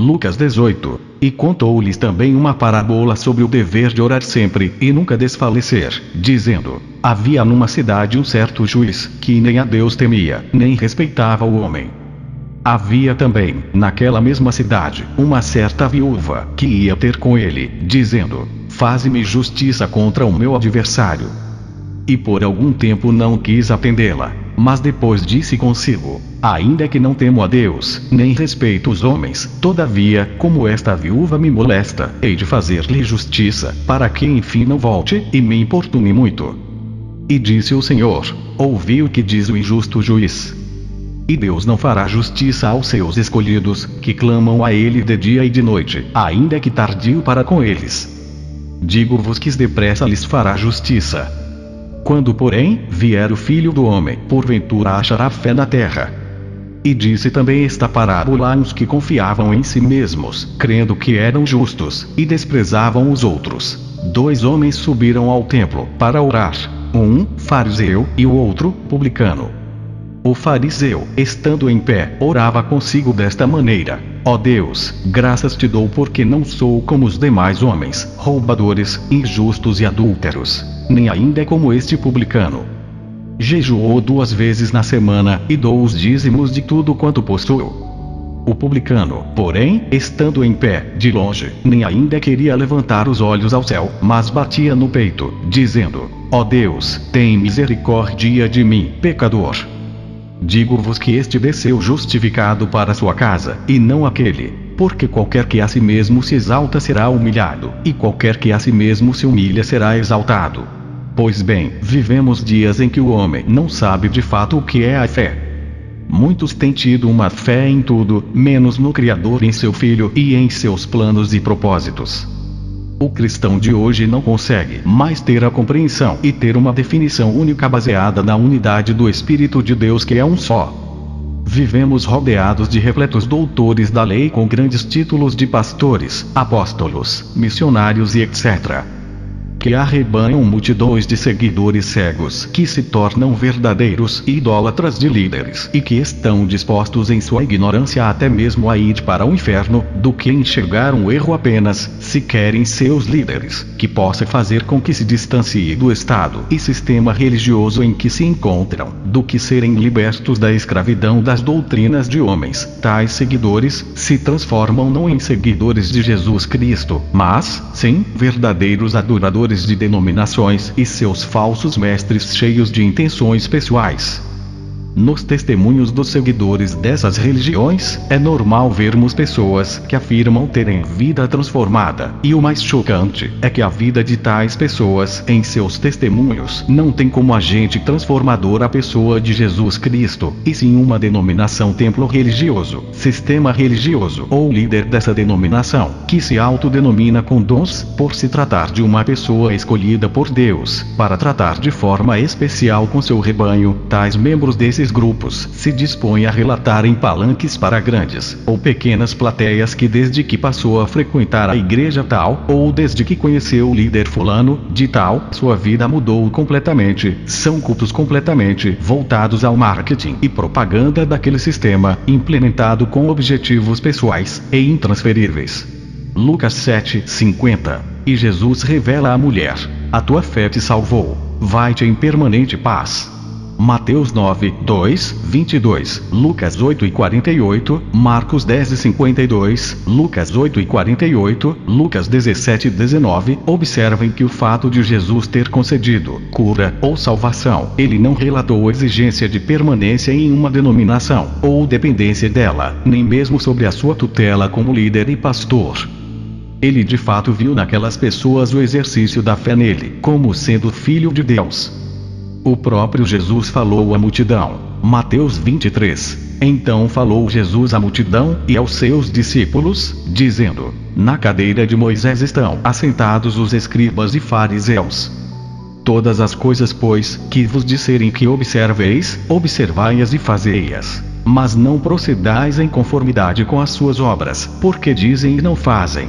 Lucas 18. E contou-lhes também uma parábola sobre o dever de orar sempre e nunca desfalecer, dizendo: havia numa cidade um certo juiz, que nem a Deus temia, nem respeitava o homem. Havia também, naquela mesma cidade, uma certa viúva, que ia ter com ele, dizendo: faze-me justiça contra o meu adversário. E por algum tempo não quis atendê-la, mas depois disse consigo: ainda que não temo a Deus, nem respeito os homens, todavia, como esta viúva me molesta, hei de fazer-lhe justiça, para que enfim não volte, e me importune muito. E disse o Senhor: ouvi o que diz o injusto juiz. E Deus não fará justiça aos seus escolhidos, que clamam a Ele de dia e de noite, ainda que tardio para com eles. Digo-vos que depressa lhes fará justiça. Quando, porém, vier o Filho do Homem, porventura achará fé na terra? E disse também esta parábola a uns que confiavam em si mesmos, crendo que eram justos, e desprezavam os outros. 2 homens subiram ao templo, para orar, um, fariseu, e o outro, publicano. O fariseu, estando em pé, orava consigo desta maneira: ó Deus, graças te dou porque não sou como os demais homens, roubadores, injustos e adúlteros, nem ainda como este publicano. Jejuou 2 vezes na semana, e dou os dízimos de tudo quanto possuo. O publicano, porém, estando em pé, de longe, nem ainda queria levantar os olhos ao céu, mas batia no peito, dizendo: ó Deus, tem misericórdia de mim, pecador. Digo-vos que este desceu justificado para sua casa, e não aquele. Porque qualquer que a si mesmo se exalta será humilhado, e qualquer que a si mesmo se humilha será exaltado. Pois bem, vivemos dias em que o homem não sabe de fato o que é a fé. Muitos têm tido uma fé em tudo, menos no Criador, em seu Filho e em seus planos e propósitos. O cristão de hoje não consegue mais ter a compreensão e ter uma definição única baseada na unidade do Espírito de Deus, que é um só. Vivemos rodeados de repletos doutores da lei com grandes títulos de pastores, apóstolos, missionários e etc., que arrebanham multidões de seguidores cegos que se tornam verdadeiros idólatras de líderes e que estão dispostos em sua ignorância até mesmo a ir para o inferno, do que enxergar um erro apenas, se querem seus líderes, que possa fazer com que se distancie do Estado e sistema religioso em que se encontram, do que serem libertos da escravidão das doutrinas de homens. Tais seguidores se transformam não em seguidores de Jesus Cristo, mas, sim, verdadeiros adoradores de denominações e seus falsos mestres cheios de intenções pessoais. Nos testemunhos dos seguidores dessas religiões, é normal vermos pessoas que afirmam terem vida transformada, e o mais chocante é que a vida de tais pessoas, em seus testemunhos, não tem como agente transformador a pessoa de Jesus Cristo, e sim uma denominação, templo religioso, sistema religioso ou líder dessa denominação, que se autodenomina com dons, por se tratar de uma pessoa escolhida por Deus, para tratar de forma especial com seu rebanho. Tais membros desses grupos se dispõem a relatar em palanques para grandes ou pequenas plateias que desde que passou a frequentar a igreja tal, ou desde que conheceu o líder fulano de tal, sua vida mudou completamente. São cultos completamente voltados ao marketing e propaganda daquele sistema, implementado com objetivos pessoais e intransferíveis. Lucas 7:50. E Jesus revela à mulher: a tua fé te salvou, vai-te em permanente paz. Mateus 9:2-22, Lucas 8:48, Marcos 10:52, Lucas 8:48, Lucas 17:19. Observem que o fato de Jesus ter concedido cura ou salvação, ele não relatou exigência de permanência em uma denominação, ou dependência dela, nem mesmo sobre a sua tutela como líder e pastor. Ele de fato viu naquelas pessoas o exercício da fé nele, como sendo filho de Deus. O próprio Jesus falou à multidão. Mateus 23. Então falou Jesus à multidão e aos seus discípulos, dizendo: na cadeira de Moisés estão assentados os escribas e fariseus. Todas as coisas, pois, que vos disserem que observeis, observai-as e fazei-as. Mas não procedais em conformidade com as suas obras, porque dizem e não fazem.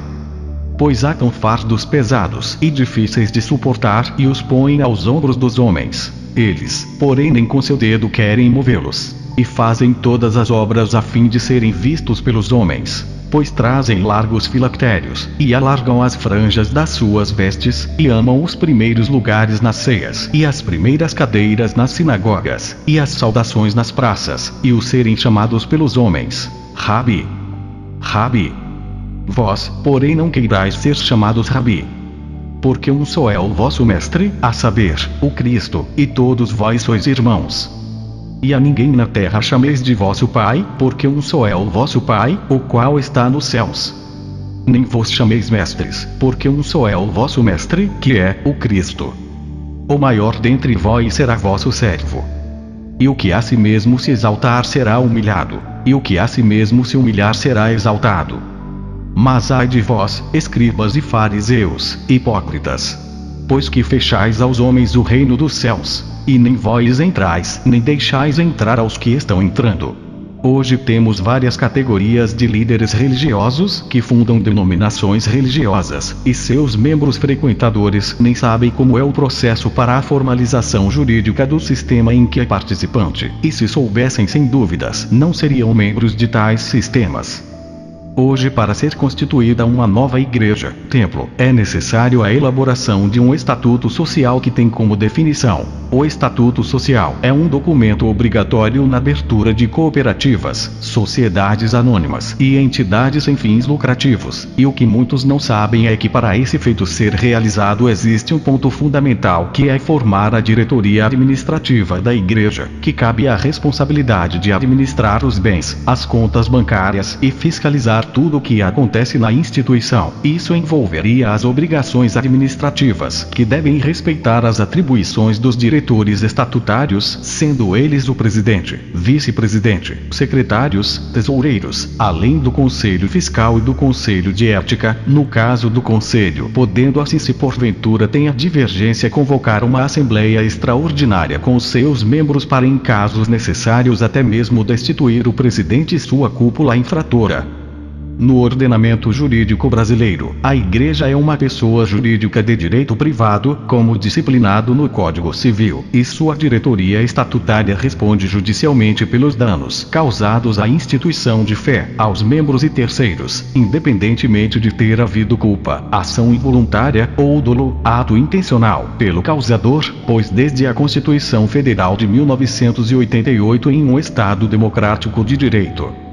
Pois atam fardos pesados e difíceis de suportar e os põem aos ombros dos homens. Eles, porém, nem com seu dedo querem movê-los. E fazem todas as obras a fim de serem vistos pelos homens. pois trazem largos filactérios, e alargam as franjas das suas vestes, e amam os primeiros lugares nas ceias, e as primeiras cadeiras nas sinagogas, e as saudações nas praças, e os serem chamados pelos homens, Rabi. Rabi. Vós, porém, não queirais ser chamados Rabi. Porque um só é o vosso mestre, a saber, o Cristo, e todos vós sois irmãos. E a ninguém na terra chameis de vosso Pai, porque um só é o vosso Pai, o qual está nos céus. Nem vos chameis mestres, porque um só é o vosso mestre, que é o Cristo. O maior dentre vós será vosso servo. E o que a si mesmo se exaltar será humilhado, e o que a si mesmo se humilhar será exaltado. Mas ai de vós, escribas e fariseus, hipócritas! Pois que fechais aos homens o reino dos céus, e nem vós entrais, nem deixais entrar aos que estão entrando. Hoje temos várias categorias de líderes religiosos que fundam denominações religiosas, e seus membros frequentadores nem sabem como é o processo para a formalização jurídica do sistema em que é participante, e se soubessem sem dúvidas, não seriam membros de tais sistemas. Hoje, para ser constituída uma nova igreja, templo, é necessário a elaboração de um estatuto social que tem como definição: o estatuto social é um documento obrigatório na abertura de cooperativas, sociedades anônimas e entidades sem fins lucrativos, e o que muitos não sabem é que para esse feito ser realizado existe um ponto fundamental, que é formar a diretoria administrativa da igreja, que cabe a responsabilidade de administrar os bens, as contas bancárias e fiscalizar tudo o que acontece na instituição. Isso envolveria as obrigações administrativas, que devem respeitar as atribuições dos diretores estatutários, sendo eles o presidente, vice-presidente, secretários, tesoureiros, além do conselho fiscal e do conselho de ética, no caso do conselho, podendo assim, se porventura tenha divergência, convocar uma assembleia extraordinária com seus membros para, em casos necessários, até mesmo destituir o presidente e sua cúpula infratora. No ordenamento jurídico brasileiro, a igreja é uma pessoa jurídica de direito privado, como disciplinado no Código Civil, e sua diretoria estatutária responde judicialmente pelos danos causados à instituição de fé, aos membros e terceiros, independentemente de ter havido culpa, ação involuntária ou dolo, ato intencional, pelo causador, pois desde a Constituição Federal de 1988 em um Estado democrático de direito.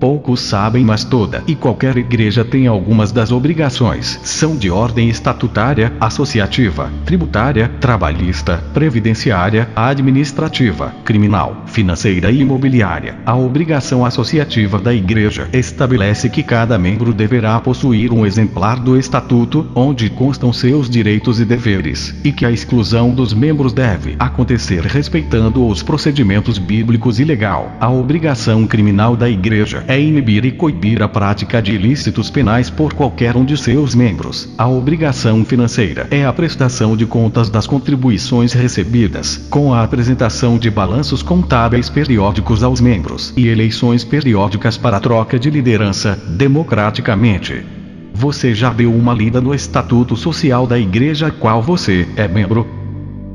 Poucos sabem, mas toda e qualquer igreja tem algumas das obrigações. São de ordem estatutária, associativa, tributária, trabalhista, previdenciária, administrativa, criminal, financeira e imobiliária. A obrigação associativa da igreja estabelece que cada membro deverá possuir um exemplar do estatuto, onde constam seus direitos e deveres, e que a exclusão dos membros deve acontecer respeitando os procedimentos bíblicos e legal. A obrigação criminal da igreja é inibir e coibir a prática de ilícitos penais por qualquer um de seus membros. A obrigação financeira é a prestação de contas das contribuições recebidas, com a apresentação de balanços contábeis periódicos aos membros, e eleições periódicas para a troca de liderança, democraticamente. Você já deu uma lida no Estatuto Social da Igreja a qual você é membro?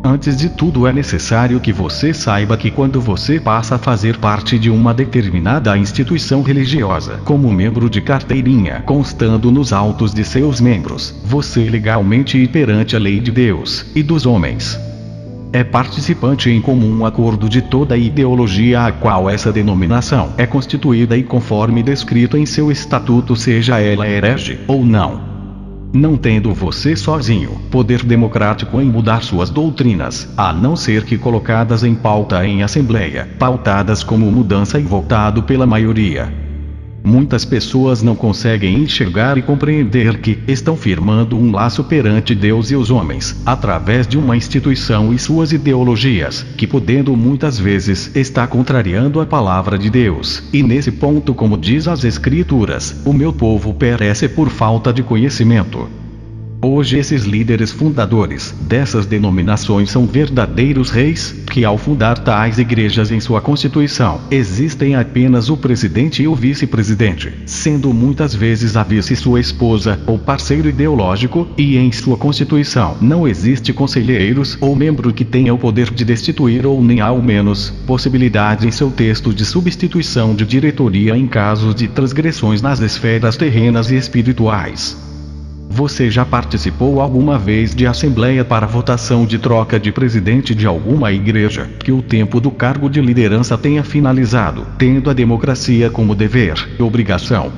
Antes de tudo, é necessário que você saiba que quando você passa a fazer parte de uma determinada instituição religiosa, como membro de carteirinha constando nos autos de seus membros, você legalmente e perante a lei de Deus e dos homens é participante em comum acordo de toda a ideologia a qual essa denominação é constituída e conforme descrito em seu estatuto, seja ela herege ou não. Não tendo você sozinho poder democrático em mudar suas doutrinas, a não ser que colocadas em pauta em assembleia, pautadas como mudança e votado pela maioria. Muitas pessoas não conseguem enxergar e compreender que estão firmando um laço perante Deus e os homens, através de uma instituição e suas ideologias, que podendo muitas vezes está contrariando a palavra de Deus. E nesse ponto, como diz as Escrituras, o meu povo perece por falta de conhecimento. Hoje esses líderes fundadores dessas denominações são verdadeiros reis, que ao fundar tais igrejas em sua constituição, existem apenas o presidente e o vice-presidente, sendo muitas vezes a vice sua esposa ou parceiro ideológico, e em sua constituição não existe conselheiros ou membro que tenha o poder de destituir ou nem ao menos possibilidade em seu texto de substituição de diretoria em casos de transgressões nas esferas terrenas e espirituais. Você já participou alguma vez de assembleia para votação de troca de presidente de alguma igreja, que o tempo do cargo de liderança tenha finalizado, tendo a democracia como dever e obrigação?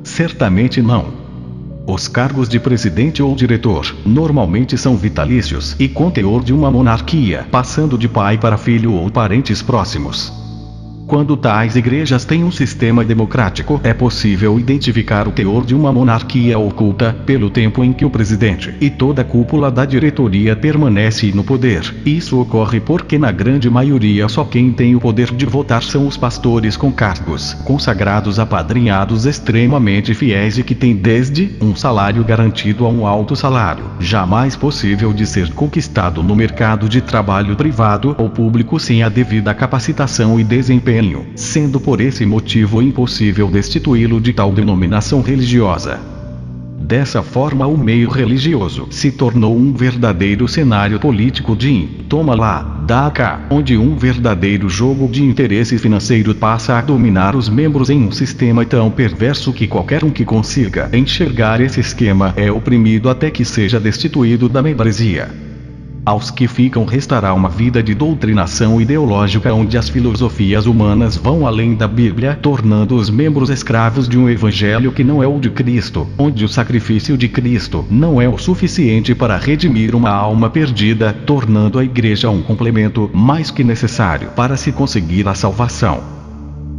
Certamente não. Os cargos de presidente ou diretor, normalmente são vitalícios e com teor de uma monarquia, passando de pai para filho ou parentes próximos. Quando tais igrejas têm um sistema democrático, é possível identificar o teor de uma monarquia oculta, pelo tempo em que o presidente e toda a cúpula da diretoria permanece no poder. Isso ocorre porque na grande maioria só quem tem o poder de votar são os pastores com cargos consagrados apadrinhados extremamente fiéis e que têm desde um salário garantido a um alto salário, jamais possível de ser conquistado no mercado de trabalho privado ou público sem a devida capacitação e desempenho, sendo por esse motivo impossível destituí-lo de tal denominação religiosa. Dessa forma o meio religioso se tornou um verdadeiro cenário político de toma lá, dá cá, onde um verdadeiro jogo de interesse financeiro passa a dominar os membros em um sistema tão perverso que qualquer um que consiga enxergar esse esquema é oprimido até que seja destituído da membresia. Aos que ficam restará uma vida de doutrinação ideológica onde as filosofias humanas vão além da Bíblia, tornando os membros escravos de um evangelho que não é o de Cristo, onde o sacrifício de Cristo não é o suficiente para redimir uma alma perdida, tornando a igreja um complemento mais que necessário para se conseguir a salvação.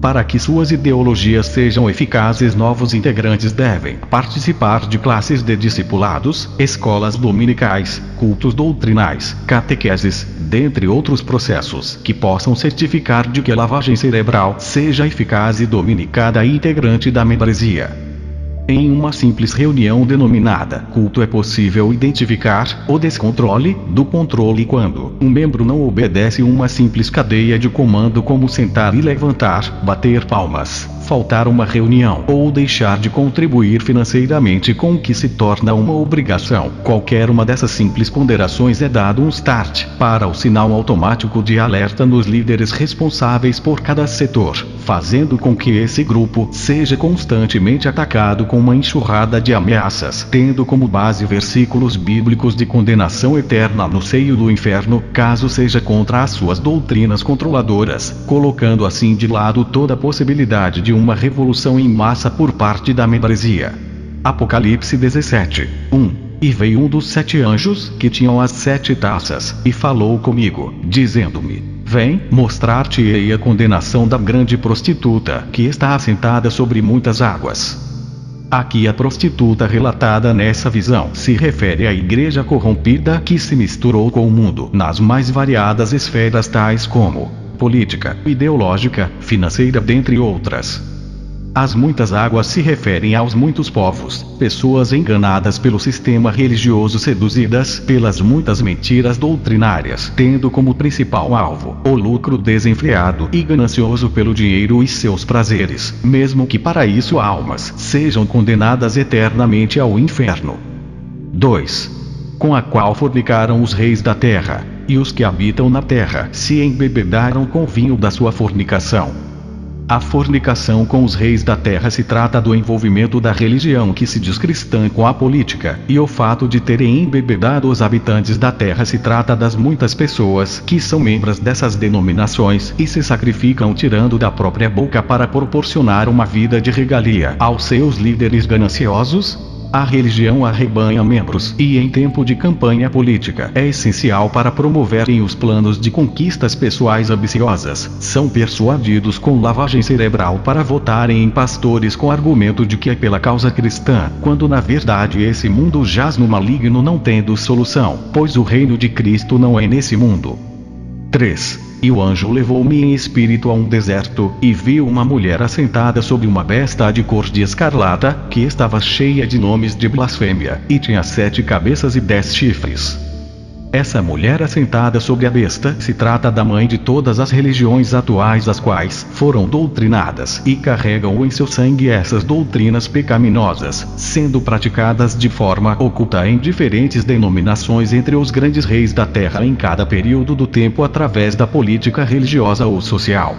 Para que suas ideologias sejam eficazes, novos integrantes devem participar de classes de discipulados, escolas dominicais, cultos doutrinais, catequeses, dentre outros processos que possam certificar de que a lavagem cerebral seja eficaz e domine cada integrante da membresia. Em uma simples reunião denominada culto é possível identificar o descontrole do controle quando um membro não obedece uma simples cadeia de comando como sentar e levantar, bater palmas, faltar uma reunião ou deixar de contribuir financeiramente com o que se torna uma obrigação. Qualquer uma dessas simples ponderações é dado um start para o sinal automático de alerta nos líderes responsáveis por cada setor, fazendo com que esse grupo seja constantemente atacado com uma enxurrada de ameaças, tendo como base versículos bíblicos de condenação eterna no seio do inferno, caso seja contra as suas doutrinas controladoras, colocando assim de lado toda a possibilidade de uma revolução em massa por parte da membresia. Apocalipse 17, 1. E veio um dos 7 anjos, que tinham as 7 taças, e falou comigo, dizendo-me: Vem, mostrar-te-ei a condenação da grande prostituta, que está assentada sobre muitas águas. Aqui a prostituta relatada nessa visão se refere à igreja corrompida que se misturou com o mundo nas mais variadas esferas tais como política, ideológica, financeira, dentre outras. As muitas águas se referem aos muitos povos, pessoas enganadas pelo sistema religioso, seduzidas pelas muitas mentiras doutrinárias, tendo como principal alvo o lucro desenfreado e ganancioso pelo dinheiro e seus prazeres, mesmo que para isso almas sejam condenadas eternamente ao inferno. 2. Com a qual fornicaram os reis da terra, e os que habitam na terra se embebedaram com o vinho da sua fornicação. A fornicação com os reis da terra se trata do envolvimento da religião que se diz cristã com a política, e o fato de terem embebedado os habitantes da terra se trata das muitas pessoas que são membros dessas denominações e se sacrificam tirando da própria boca para proporcionar uma vida de regalia aos seus líderes gananciosos. A religião arrebanha membros e em tempo de campanha política é essencial para promoverem os planos de conquistas pessoais ambiciosas. São persuadidos com lavagem cerebral para votarem em pastores com argumento de que é pela causa cristã, quando na verdade esse mundo jaz no maligno não tendo solução, pois o reino de Cristo não é nesse mundo. 3. E o anjo levou-me em espírito a um deserto, e vi uma mulher assentada sobre uma besta de cor de escarlata, que estava cheia de nomes de blasfêmia, e tinha 7 cabeças e 10 chifres. Essa mulher assentada sobre a besta se trata da mãe de todas as religiões atuais, as quais foram doutrinadas e carregam em seu sangue essas doutrinas pecaminosas, sendo praticadas de forma oculta em diferentes denominações entre os grandes reis da terra em cada período do tempo através da política religiosa ou social.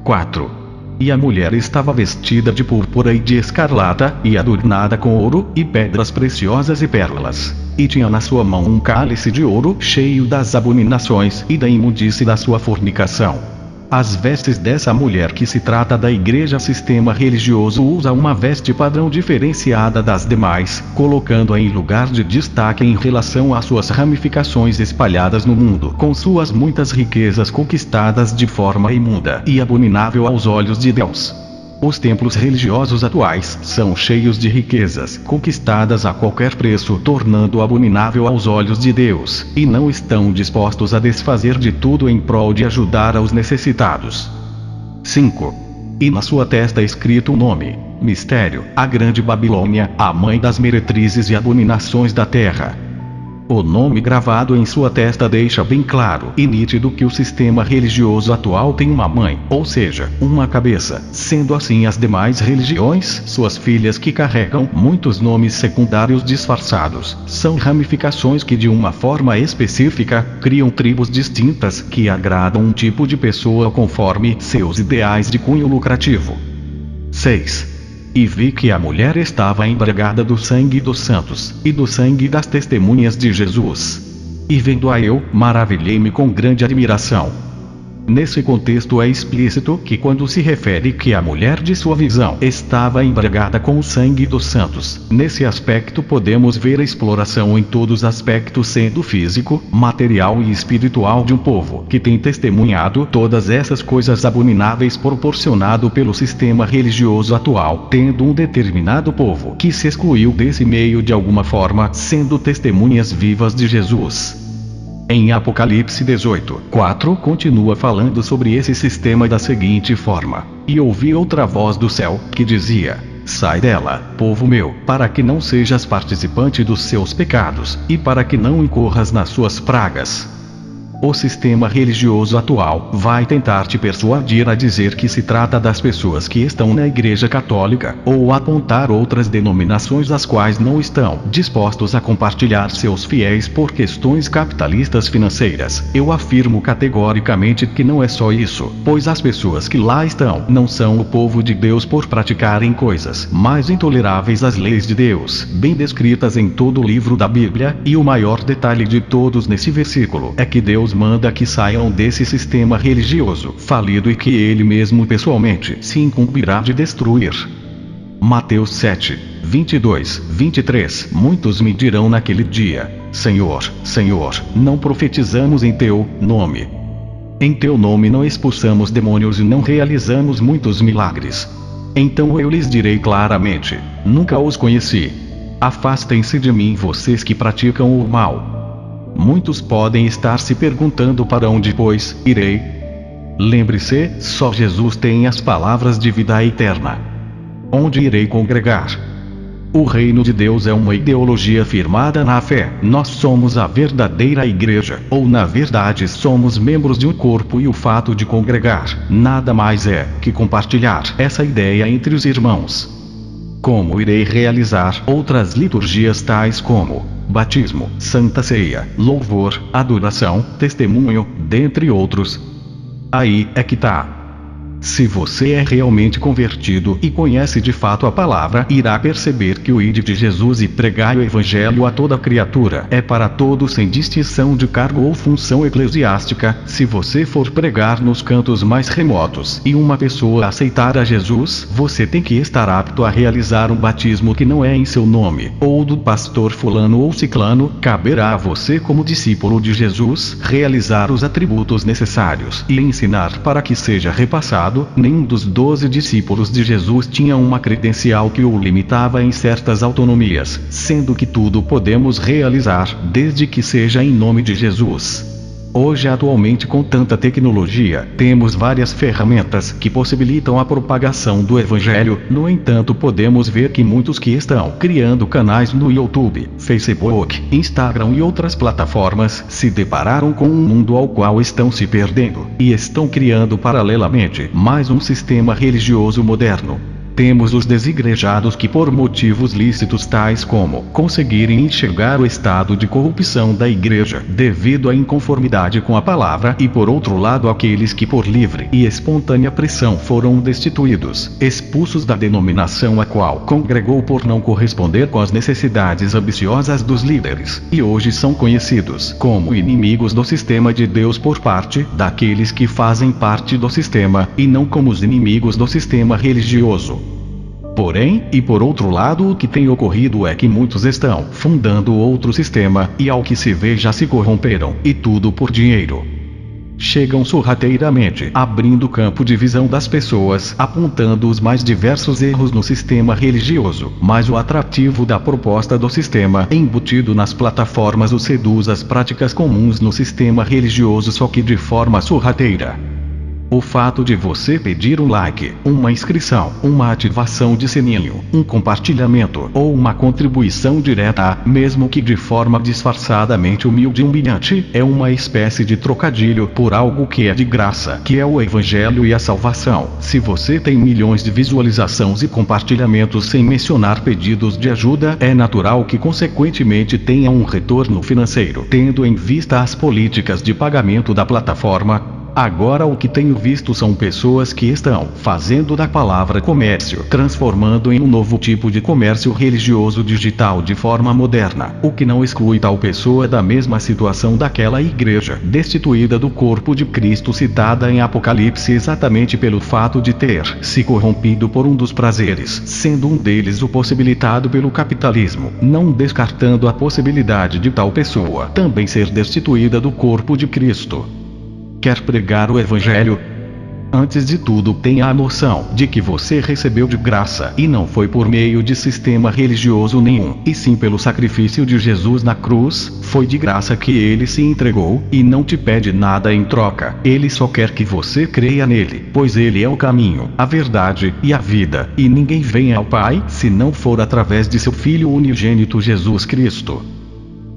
4. E a mulher estava vestida de púrpura e de escarlata, e adornada com ouro, e pedras preciosas e pérolas. E tinha na sua mão um cálice de ouro, cheio das abominações e da imundície da sua fornicação. As vestes dessa mulher que se trata da igreja sistema religioso usa uma veste padrão diferenciada das demais, colocando-a em lugar de destaque em relação às suas ramificações espalhadas no mundo, com suas muitas riquezas conquistadas de forma imunda e abominável aos olhos de Deus. Os templos religiosos atuais são cheios de riquezas conquistadas a qualquer preço, tornando abominável aos olhos de Deus, e não estão dispostos a desfazer de tudo em prol de ajudar aos necessitados. 5. E na sua testa escrito o nome: Mistério, a Grande Babilônia, a mãe das meretrizes e abominações da terra. O nome gravado em sua testa deixa bem claro e nítido que o sistema religioso atual tem uma mãe, ou seja, uma cabeça, sendo assim as demais religiões, suas filhas que carregam muitos nomes secundários disfarçados, são ramificações que de uma forma específica, criam tribos distintas que agradam um tipo de pessoa conforme seus ideais de cunho lucrativo. 6. E vi que a mulher estava embriagada do sangue dos santos, e do sangue das testemunhas de Jesus. E vendo-a eu, maravilhei-me com grande admiração. Nesse contexto é explícito que quando se refere que a mulher de sua visão estava embriagada com o sangue dos santos, nesse aspecto podemos ver a exploração em todos os aspectos, sendo físico, material e espiritual, de um povo que tem testemunhado todas essas coisas abomináveis proporcionado pelo sistema religioso atual, tendo um determinado povo que se excluiu desse meio de alguma forma, sendo testemunhas vivas de Jesus. Em Apocalipse 18:4 continua falando sobre esse sistema da seguinte forma: E ouvi outra voz do céu, que dizia: Sai dela, povo meu, para que não sejas participante dos seus pecados, e para que não incorras nas suas pragas. O sistema religioso atual vai tentar te persuadir a dizer que se trata das pessoas que estão na Igreja Católica, ou apontar outras denominações as quais não estão dispostos a compartilhar seus fiéis por questões capitalistas financeiras. Eu afirmo categoricamente que não é só isso, pois as pessoas que lá estão não são o povo de Deus por praticarem coisas mais intoleráveis às leis de Deus, bem descritas em todo o livro da Bíblia, e o maior detalhe de todos nesse versículo é que Deus manda que saiam desse sistema religioso falido e que ele mesmo pessoalmente se incumbirá de destruir. Mateus 7:22-23 Muitos me dirão naquele dia: Senhor, Senhor, não profetizamos em teu nome? Em teu nome não expulsamos demônios e não realizamos muitos milagres? Então eu lhes direi claramente: Nunca os conheci. Afastem-se de mim, vocês que praticam o mal. Muitos podem estar se perguntando para onde, pois, irei. Lembre-se, só Jesus tem as palavras de vida eterna. Onde irei congregar? O reino de Deus é uma ideologia firmada na fé. Nós somos a verdadeira igreja, ou na verdade somos membros de um corpo, e o fato de congregar nada mais é que compartilhar essa ideia entre os irmãos. Como irei realizar outras liturgias tais como batismo, santa ceia, louvor, adoração, testemunho, dentre outros? Aí é que tá. Se você é realmente convertido e conhece de fato a palavra, irá perceber que o ide de Jesus e pregai o evangelho a toda criatura é para todos sem distinção de cargo ou função eclesiástica. Se você for pregar nos cantos mais remotos e uma pessoa aceitar a Jesus, você tem que estar apto a realizar um batismo que não é em seu nome, ou do pastor fulano ou ciclano. Caberá a você, como discípulo de Jesus, realizar os atributos necessários e ensinar para que seja repassado. Nenhum dos 12 discípulos de Jesus tinha uma credencial que o limitava em certas autonomias, sendo que tudo podemos realizar, desde que seja em nome de Jesus. Hoje, atualmente, com tanta tecnologia, temos várias ferramentas que possibilitam a propagação do Evangelho. No entanto, podemos ver que muitos que estão criando canais no YouTube, Facebook, Instagram e outras plataformas se depararam com um mundo ao qual estão se perdendo, e estão criando paralelamente mais um sistema religioso moderno. Temos os desigrejados que, por motivos lícitos tais como conseguirem enxergar o estado de corrupção da igreja devido à inconformidade com a palavra, e por outro lado aqueles que por livre e espontânea pressão foram destituídos, expulsos da denominação a qual congregou por não corresponder com as necessidades ambiciosas dos líderes, e hoje são conhecidos como inimigos do sistema de Deus por parte daqueles que fazem parte do sistema, e não como os inimigos do sistema religioso. Porém, e por outro lado, o que tem ocorrido é que muitos estão fundando outro sistema, e ao que se vê já se corromperam, e tudo por dinheiro. Chegam sorrateiramente, abrindo campo de visão das pessoas, apontando os mais diversos erros no sistema religioso, mas o atrativo da proposta do sistema embutido nas plataformas os seduz às práticas comuns no sistema religioso, só que de forma sorrateira. O fato de você pedir um like, uma inscrição, uma ativação de sininho, um compartilhamento ou uma contribuição direta, mesmo que de forma disfarçadamente humilde e humilhante, é uma espécie de trocadilho por algo que é de graça, que é o Evangelho e a salvação. Se você tem milhões de visualizações e compartilhamentos sem mencionar pedidos de ajuda, é natural que consequentemente tenha um retorno financeiro, tendo em vista as políticas de pagamento da plataforma. Agora, o que tenho visto são pessoas que estão fazendo da palavra comércio, transformando em um novo tipo de comércio religioso digital de forma moderna, o que não exclui tal pessoa da mesma situação daquela igreja destituída do corpo de Cristo citada em Apocalipse, exatamente pelo fato de ter se corrompido por um dos prazeres, sendo um deles o possibilitado pelo capitalismo, não descartando a possibilidade de tal pessoa também ser destituída do corpo de Cristo. Quer pregar o Evangelho? Antes de tudo, tenha a noção de que você recebeu de graça, e não foi por meio de sistema religioso nenhum, e sim pelo sacrifício de Jesus na cruz. Foi de graça que ele se entregou, e não te pede nada em troca. Ele só quer que você creia nele, pois ele é o caminho, a verdade e a vida, e ninguém vem ao Pai se não for através de seu Filho unigênito Jesus Cristo.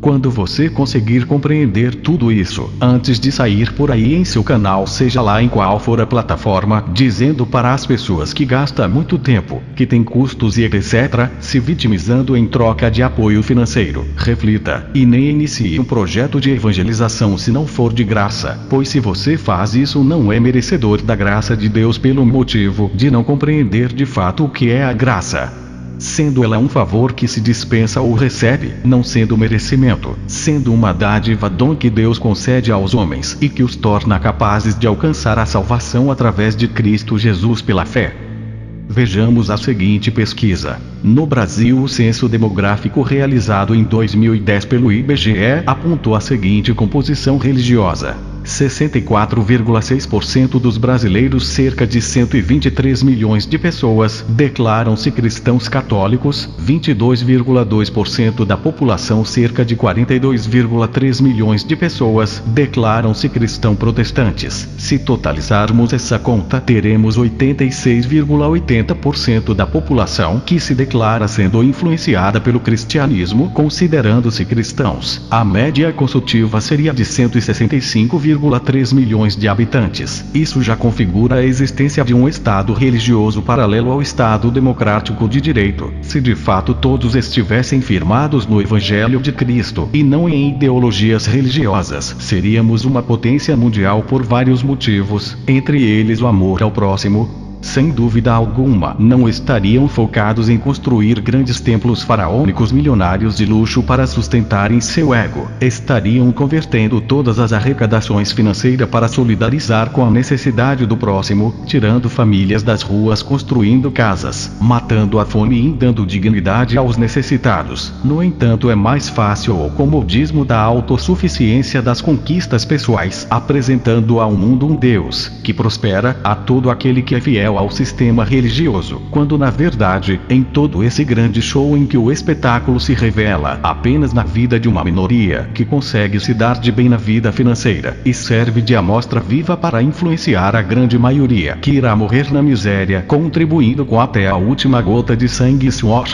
Quando você conseguir compreender tudo isso, antes de sair por aí em seu canal, seja lá em qual for a plataforma, dizendo para as pessoas que gasta muito tempo, que tem custos e etc., se vitimizando em troca de apoio financeiro, reflita, e nem inicie um projeto de evangelização se não for de graça, pois se você faz isso não é merecedor da graça de Deus pelo motivo de não compreender de fato o que é a graça. Sendo ela um favor que se dispensa ou recebe, não sendo merecimento, sendo uma dádiva, dom que Deus concede aos homens e que os torna capazes de alcançar a salvação através de Cristo Jesus pela fé. Vejamos a seguinte pesquisa. No Brasil, o censo demográfico realizado em 2010 pelo IBGE apontou a seguinte composição religiosa: 64,6% dos brasileiros, cerca de 123 milhões de pessoas, declaram-se cristãos católicos, 22,2% da população, cerca de 42,3 milhões de pessoas, declaram-se cristãos protestantes. Se totalizarmos essa conta, teremos 86,80% da população que se declara sendo influenciada pelo cristianismo, considerando-se cristãos. A média consultiva seria de 165,3 milhões de habitantes. Isso já configura a existência de um Estado religioso paralelo ao Estado democrático de direito. Se de fato todos estivessem firmados no Evangelho de Cristo e não em ideologias religiosas, seríamos uma potência mundial por vários motivos, entre eles o amor ao próximo. Sem dúvida alguma, não estariam focados em construir grandes templos faraônicos milionários de luxo para sustentarem seu ego. Estariam convertendo todas as arrecadações financeiras para solidarizar com a necessidade do próximo, tirando famílias das ruas, construindo casas, matando a fome e dando dignidade aos necessitados. No entanto, é mais fácil o comodismo da autossuficiência das conquistas pessoais, apresentando ao mundo um Deus que prospera a todo aquele que é fiel fiel ao sistema religioso, quando na verdade, em todo esse grande show em que o espetáculo se revela apenas na vida de uma minoria que consegue se dar de bem na vida financeira, e serve de amostra viva para influenciar a grande maioria que irá morrer na miséria, contribuindo com até a última gota de sangue e suor.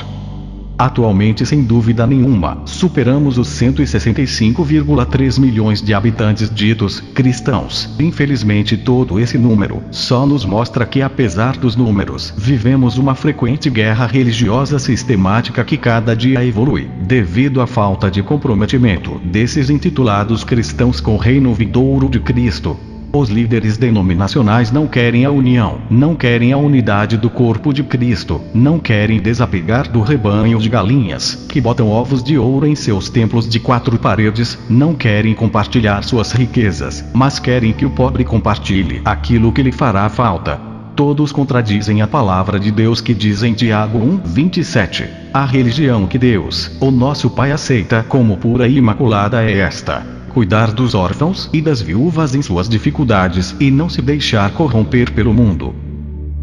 Atualmente, sem dúvida nenhuma, superamos os 165,3 milhões de habitantes ditos cristãos. Infelizmente, todo esse número só nos mostra que, apesar dos números, vivemos uma frequente guerra religiosa sistemática que cada dia evolui, devido à falta de comprometimento desses intitulados cristãos com o reino vindouro de Cristo. Os líderes denominacionais não querem a união, não querem a unidade do corpo de Cristo, não querem desapegar do rebanho de galinhas, que botam ovos de ouro em seus templos de 4 paredes, não querem compartilhar suas riquezas, mas querem que o pobre compartilhe aquilo que lhe fará falta. Todos contradizem a palavra de Deus que diz em Tiago 1:27. A religião que Deus, o nosso Pai, aceita como pura e imaculada é esta: cuidar dos órfãos e das viúvas em suas dificuldades e não se deixar corromper pelo mundo.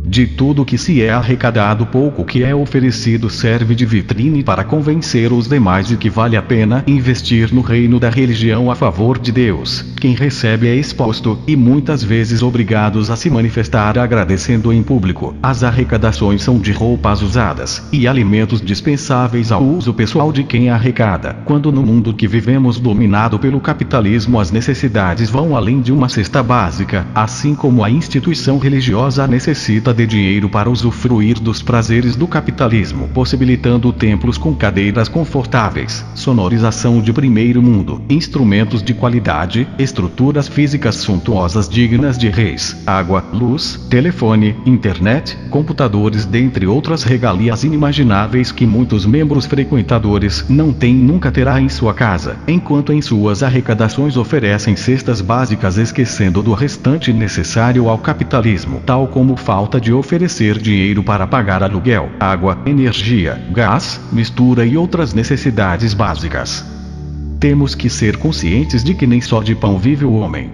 De tudo que se é arrecadado, pouco que é oferecido serve de vitrine para convencer os demais de que vale a pena investir no reino da religião a favor de Deus. Quem recebe é exposto, e muitas vezes obrigados a se manifestar agradecendo em público. As arrecadações são de roupas usadas e alimentos dispensáveis ao uso pessoal de quem arrecada, quando no mundo que vivemos dominado pelo capitalismo as necessidades vão além de uma cesta básica, assim como a instituição religiosa necessita de dinheiro para usufruir dos prazeres do capitalismo, possibilitando templos com cadeiras confortáveis, sonorização de primeiro mundo, instrumentos de qualidade, estruturas físicas suntuosas dignas de reis, água, luz, telefone, internet, computadores, dentre outras regalias inimagináveis que muitos membros frequentadores não têm, nunca terá em sua casa, enquanto em suas arrecadações oferecem cestas básicas, esquecendo do restante necessário ao capitalismo, tal como falta de oferecer dinheiro para pagar aluguel, água, energia, gás, mistura e outras necessidades básicas. Temos que ser conscientes de que nem só de pão vive o homem.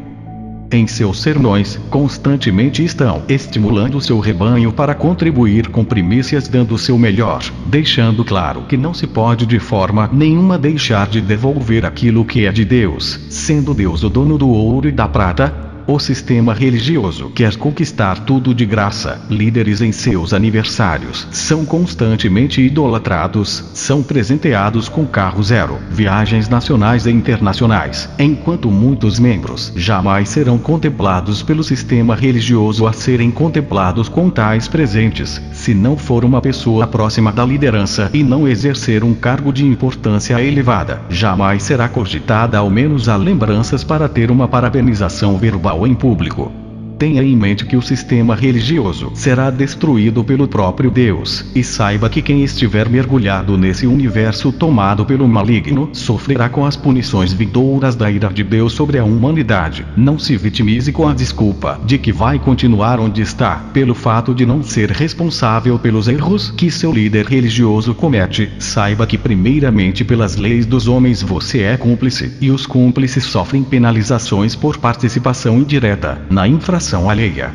Em seus sermões, constantemente estão estimulando seu rebanho para contribuir com primícias, dando o seu melhor, deixando claro que não se pode de forma nenhuma deixar de devolver aquilo que é de Deus, sendo Deus o dono do ouro e da prata. O sistema religioso quer conquistar tudo de graça. Líderes em seus aniversários são constantemente idolatrados, são presenteados com carro zero, viagens nacionais e internacionais, enquanto muitos membros jamais serão contemplados pelo sistema religioso a serem contemplados com tais presentes, se não for uma pessoa próxima da liderança e não exercer um cargo de importância elevada. Jamais será cogitada ao menos a lembranças para ter uma parabenização verbal em público. Tenha em mente que o sistema religioso será destruído pelo próprio Deus, e saiba que quem estiver mergulhado nesse universo tomado pelo maligno sofrerá com as punições vindouras da ira de Deus sobre a humanidade. Não se vitimize com a desculpa de que vai continuar onde está, pelo fato de não ser responsável pelos erros que seu líder religioso comete. Saiba que primeiramente pelas leis dos homens você é cúmplice, e os cúmplices sofrem penalizações por participação indireta na infração alheia.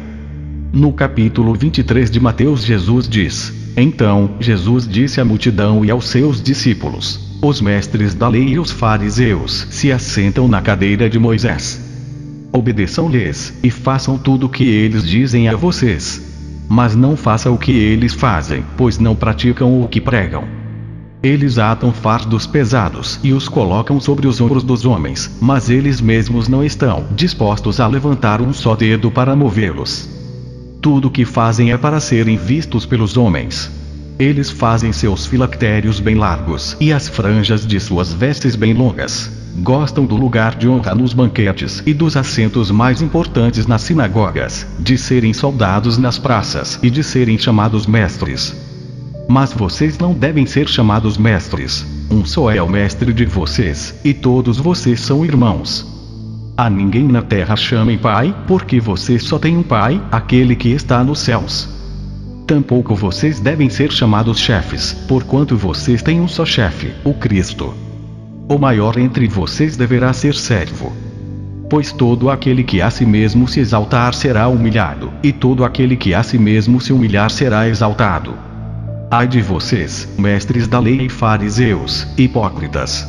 No capítulo 23 de Mateus, Jesus diz: Então, Jesus disse à multidão e aos seus discípulos: Os mestres da lei e os fariseus se assentam na cadeira de Moisés. Obedeçam-lhes, e façam tudo o que eles dizem a vocês. Mas não façam o que eles fazem, pois não praticam o que pregam. Eles atam fardos pesados e os colocam sobre os ombros dos homens, mas eles mesmos não estão dispostos a levantar um só dedo para movê-los. Tudo o que fazem é para serem vistos pelos homens. Eles fazem seus filactérios bem largos e as franjas de suas vestes bem longas. Gostam do lugar de honra nos banquetes e dos assentos mais importantes nas sinagogas, de serem saudados nas praças e de serem chamados mestres. Mas vocês não devem ser chamados mestres. Um só é o mestre de vocês, e todos vocês são irmãos. A ninguém na terra chamem pai, porque vocês só têm um pai, aquele que está nos céus. Tampouco vocês devem ser chamados chefes, porquanto vocês têm um só chefe, o Cristo. O maior entre vocês deverá ser servo. Pois todo aquele que a si mesmo se exaltar será humilhado, e todo aquele que a si mesmo se humilhar será exaltado. Ai de vocês, mestres da lei e fariseus, hipócritas!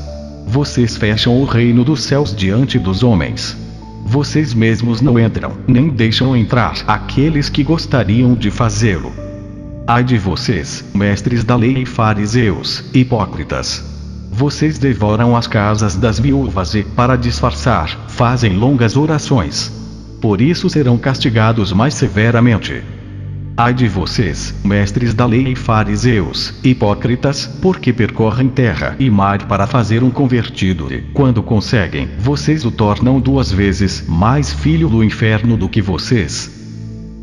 Vocês fecham o reino dos céus diante dos homens. Vocês mesmos não entram, nem deixam entrar aqueles que gostariam de fazê-lo. Ai de vocês, mestres da lei e fariseus, hipócritas! Vocês devoram as casas das viúvas e, para disfarçar, fazem longas orações. Por isso serão castigados mais severamente. Ai de vocês, mestres da lei e fariseus, hipócritas, porque percorrem terra e mar para fazer um convertido e, quando conseguem, vocês o tornam 2 vezes mais filho do inferno do que vocês.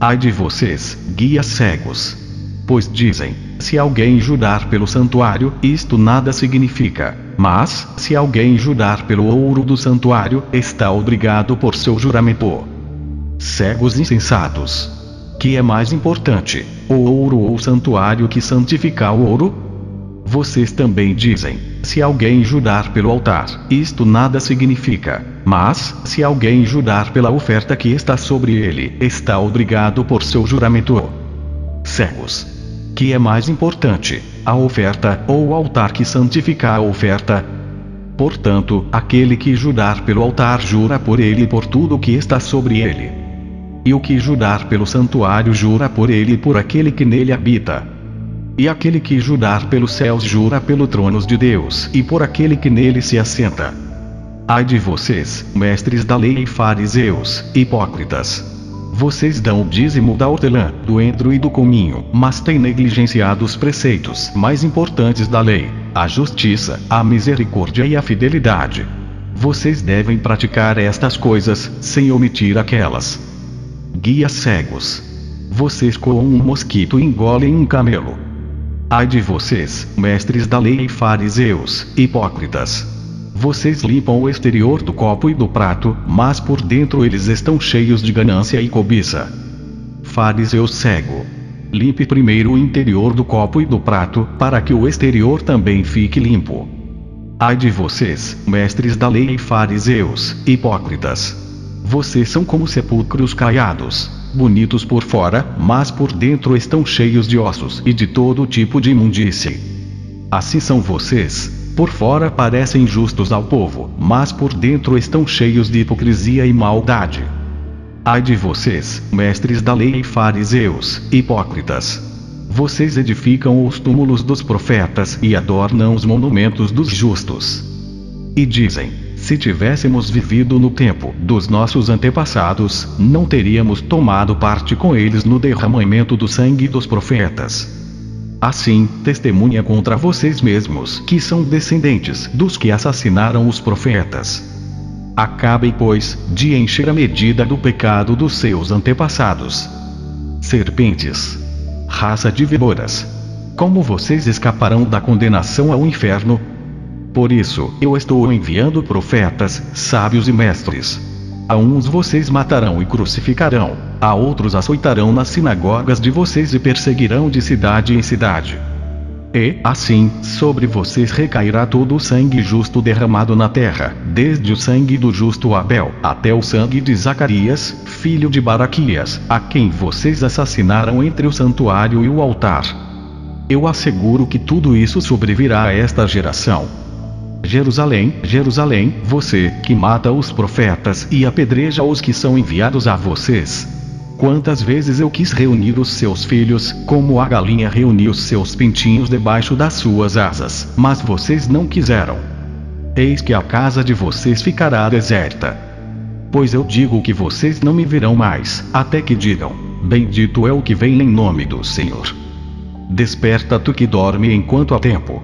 Ai de vocês, guias cegos! Pois dizem, se alguém jurar pelo santuário, isto nada significa. Mas, se alguém jurar pelo ouro do santuário, está obrigado por seu juramento. Cegos insensatos! Que é mais importante, o ouro ou o santuário que santifica o ouro? Vocês também dizem, se alguém jurar pelo altar, isto nada significa. Mas, se alguém jurar pela oferta que está sobre ele, está obrigado por seu juramento. Cegos! Que é mais importante, a oferta ou o altar que santifica a oferta? Portanto, aquele que jurar pelo altar jura por ele e por tudo que está sobre ele. E o que jurar pelo santuário jura por ele e por aquele que nele habita. E aquele que jurar pelos céus jura pelo trono de Deus e por aquele que nele se assenta. Ai de vocês, mestres da lei e fariseus, hipócritas! Vocês dão o dízimo da hortelã, do endro e do cominho, mas têm negligenciado os preceitos mais importantes da lei: a justiça, a misericórdia e a fidelidade. Vocês devem praticar estas coisas, sem omitir aquelas. Guias cegos! Vocês coam um mosquito e engolem um camelo. Ai de vocês, mestres da lei e fariseus, hipócritas! Vocês limpam o exterior do copo e do prato, mas por dentro eles estão cheios de ganância e cobiça. Fariseu cego! Limpe primeiro o interior do copo e do prato, para que o exterior também fique limpo. Ai de vocês, mestres da lei e fariseus, hipócritas! Vocês são como sepulcros caiados, bonitos por fora, mas por dentro estão cheios de ossos e de todo tipo de imundície. Assim são vocês. Por fora parecem justos ao povo, mas por dentro estão cheios de hipocrisia e maldade. Ai de vocês, mestres da lei e fariseus, hipócritas! Vocês edificam os túmulos dos profetas e adornam os monumentos dos justos. E dizem, se tivéssemos vivido no tempo dos nossos antepassados, não teríamos tomado parte com eles no derramamento do sangue dos profetas. Assim, testemunha contra vocês mesmos que são descendentes dos que assassinaram os profetas. Acabem, pois, de encher a medida do pecado dos seus antepassados. Serpentes! Raça de víboras! Como vocês escaparão da condenação ao inferno? Por isso, eu estou enviando profetas, sábios e mestres. A uns vocês matarão e crucificarão, a outros açoitarão nas sinagogas de vocês e perseguirão de cidade em cidade. E, assim, sobre vocês recairá todo o sangue justo derramado na terra, desde o sangue do justo Abel, até o sangue de Zacarias, filho de Baraquias, a quem vocês assassinaram entre o santuário e o altar. Eu asseguro que tudo isso sobrevirá a esta geração. Jerusalém, Jerusalém, você, que mata os profetas e apedreja os que são enviados a vocês. Quantas vezes eu quis reunir os seus filhos, como a galinha reuniu os seus pintinhos debaixo das suas asas, mas vocês não quiseram. Eis que a casa de vocês ficará deserta. Pois eu digo que vocês não me verão mais, até que digam, bendito é o que vem em nome do Senhor. Desperta tu que dorme enquanto há tempo.